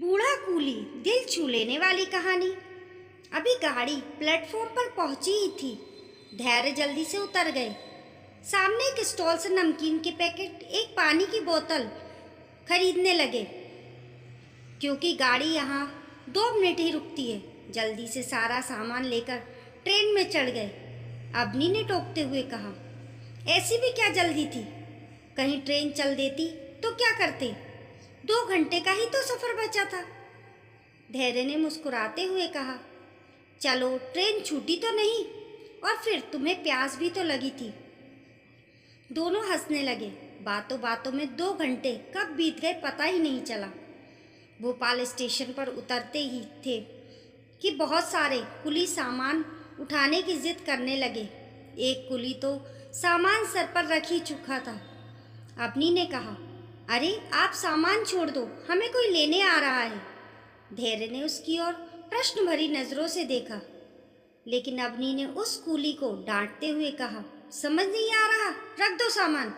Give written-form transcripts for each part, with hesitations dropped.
बूढ़ा कूली, दिल छू लेने वाली कहानी। अभी गाड़ी प्लेटफॉर्म पर पहुंची ही थी। धैर्य जल्दी से उतर गए। सामने एक स्टॉल से नमकीन के पैकेट, एक पानी की बोतल खरीदने लगे, क्योंकि गाड़ी यहाँ 2 मिनट ही रुकती है। जल्दी से सारा सामान लेकर ट्रेन में चढ़ गए। अवनी ने टोकते हुए कहा, ऐसी भी क्या जल्दी थी? कहीं ट्रेन चल देती तो क्या करते? 2 घंटे का ही तो सफ़र बचा था। धैर्य ने मुस्कुराते हुए कहा, चलो ट्रेन छूटी तो नहीं, और फिर तुम्हें प्यास भी तो लगी थी। दोनों हंसने लगे। बातों बातों में 2 घंटे कब बीत गए पता ही नहीं चला। भोपाल स्टेशन पर उतरते ही थे कि बहुत सारे कुली सामान उठाने की जिद करने लगे। एक कुली तो सामान सर पर रख ही चुका था। अवनी ने कहा, अरे आप सामान छोड़ दो, हमें कोई लेने आ रहा है। धैर्य ने उसकी ओर प्रश्न भरी नजरों से देखा, लेकिन अवनी ने उस कूली को डांटते हुए कहा, समझ नहीं आ रहा, रख दो सामान।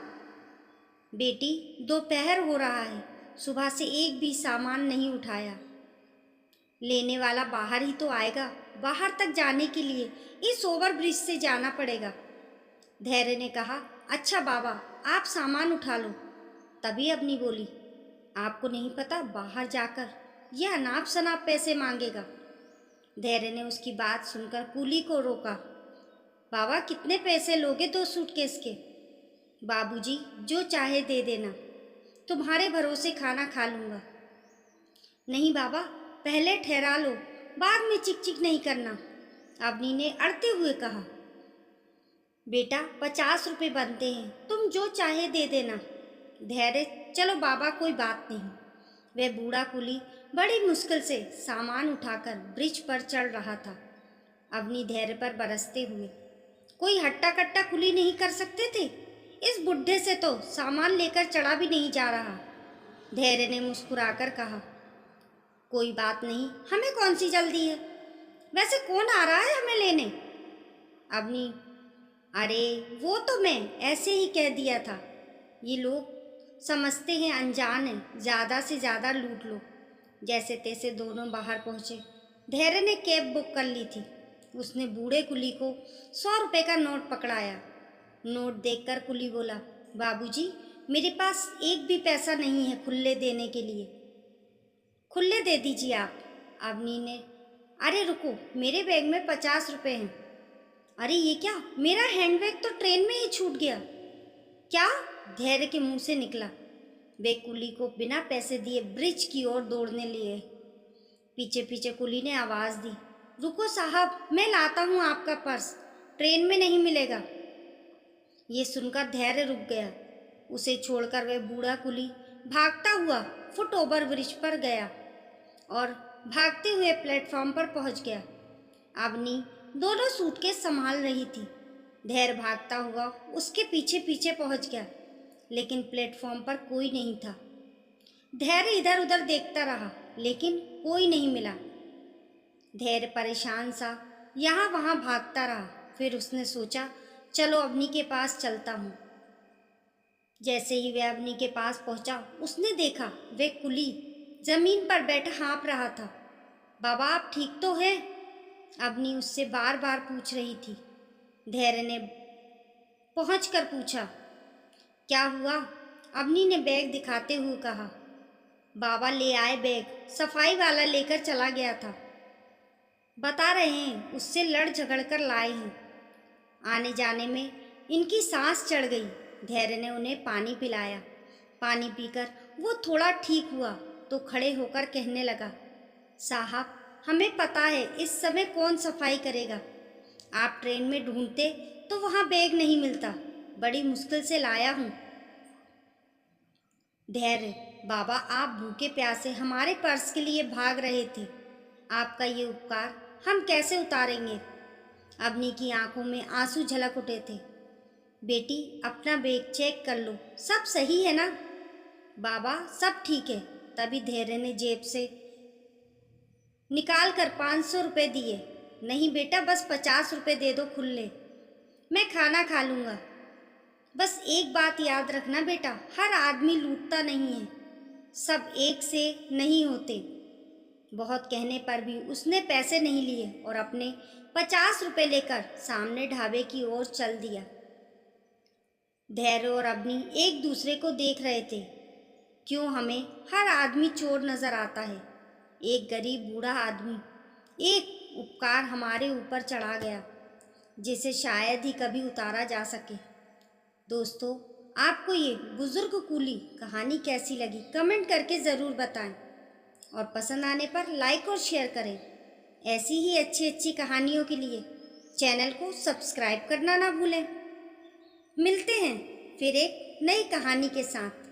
बेटी, दोपहर हो रहा है, सुबह से एक भी सामान नहीं उठाया। लेने वाला बाहर ही तो आएगा। बाहर तक जाने के लिए इस ओवर ब्रिज से जाना पड़ेगा। धैर्य ने कहा, अच्छा बाबा, आप सामान उठा लो। तभी अवनी बोली, आपको नहीं पता, बाहर जाकर यह अनाप शनाप पैसे मांगेगा। धैर्य ने उसकी बात सुनकर कूली को रोका। बाबा, कितने पैसे लोगे 2 सूटकेस के? बाबूजी, जो चाहे दे देना, तुम्हारे भरोसे खाना खा लूँगा। नहीं बाबा, पहले ठहरा लो, बाद में चिक चिक नहीं करना, अवनी ने अड़ते हुए कहा। बेटा, 50 रुपये बनते हैं, तुम जो चाहे दे देना। धैर्य, चलो बाबा, कोई बात नहीं। वह बूढ़ा कुली बड़ी मुश्किल से सामान उठाकर ब्रिज पर चढ़ रहा था। अवनी धैर्य पर बरसते हुए, कोई हट्टा कट्टा कुली नहीं कर सकते थे? इस बुढ़े से तो सामान लेकर चढ़ा भी नहीं जा रहा। धैर्य ने मुस्कुराकर कहा, कोई बात नहीं, हमें कौन सी जल्दी है? वैसे कौन आ रहा है हमें लेने? अवनी, अरे वो तो मैं ऐसे ही कह दिया था। ये लोग समझते हैं अनजान है, ज़्यादा से ज़्यादा लूट लो। जैसे तैसे दोनों बाहर पहुँचे। धैर्य ने कैब बुक कर ली थी। उसने बूढ़े कुली को 100 रुपये का नोट पकड़ाया। नोट देखकर कुली बोला, बाबूजी, मेरे पास एक भी पैसा नहीं है खुल्ले देने के लिए। खुल्ले दे दीजिए आप। अवनी ने, अरे रुको, मेरे बैग में 50 रुपये हैं। अरे ये क्या, मेरा हैंडबैग तो ट्रेन में ही छूट गया। क्या? धैर्य के मुंह से निकला। वे कुली को बिना पैसे दिए ब्रिज की ओर दौड़ने लिए। पीछे पीछे कुली ने आवाज़ दी, रुको साहब, मैं लाता हूँ आपका पर्स, ट्रेन में नहीं मिलेगा। ये सुनकर धैर्य रुक गया। उसे छोड़कर वह बूढ़ा कुली भागता हुआ फुट ओवर ब्रिज पर गया और भागते हुए प्लेटफॉर्म पर पहुंच गया। अवनी दोनों सूटकेस संभाल रही थी। धैर्य भागता हुआ उसके पीछे पीछे पहुंच गया, लेकिन प्लेटफॉर्म पर कोई नहीं था। धैर्य इधर उधर देखता रहा, लेकिन कोई नहीं मिला। धैर्य परेशान सा यहाँ वहाँ भागता रहा। फिर उसने सोचा, चलो अवनी के पास चलता हूँ। जैसे ही वह अवनी के पास पहुँचा, उसने देखा वह कुली जमीन पर बैठा हाँफ रहा था। बाबा, आप ठीक तो हैं? अवनी उससे बार बार पूछ रही थी। धैर्य ने पहुंचकर पूछा, क्या हुआ? अवनी ने बैग दिखाते हुए कहा, बाबा ले आए बैग, सफाई वाला लेकर चला गया था। बता रहे हैं उससे लड़ झगड़ कर लाए हैं। आने जाने में इनकी सांस चढ़ गई। धैर्य ने उन्हें पानी पिलाया। पानी पीकर वो थोड़ा ठीक हुआ तो खड़े होकर कहने लगा, साहब, हमें पता है इस समय कौन सफाई करेगा। आप ट्रेन में ढूंढते तो वहाँ बैग नहीं मिलता, बड़ी मुश्किल से लाया हूँ। धैर्य, बाबा, आप भूखे प्यासे हमारे पर्स के लिए भाग रहे थे। आपका ये उपकार हम कैसे उतारेंगे? अवनी की आंखों में आंसू झलक उठे थे। बेटी, अपना बैग चेक कर लो, सब सही है ना? बाबा, सब ठीक है। तभी धैर्य ने जेब से निकाल कर 500 रुपये दिए। नहीं बेटा, बस 50 रुपये दे दो खुले, मैं खाना खा लूँगा। बस एक बात याद रखना बेटा, हर आदमी लूटता नहीं है, सब एक से नहीं होते। बहुत कहने पर भी उसने पैसे नहीं लिए और अपने 50 रुपए लेकर सामने ढाबे की ओर चल दिया। धैर्य और अवनी एक दूसरे को देख रहे थे। क्यों हमें हर आदमी चोर नजर आता है? एक गरीब बूढ़ा आदमी, एक उपकार हमारे ऊपर चढ़ा गया जिसे शायद ही कभी उतारा जा सके। दोस्तों, आपको ये बुजुर्ग कूली कहानी कैसी लगी कमेंट करके ज़रूर बताएं और पसंद आने पर लाइक और शेयर करें। ऐसी ही अच्छी अच्छी कहानियों के लिए चैनल को सब्सक्राइब करना ना भूलें। मिलते हैं फिर एक नई कहानी के साथ।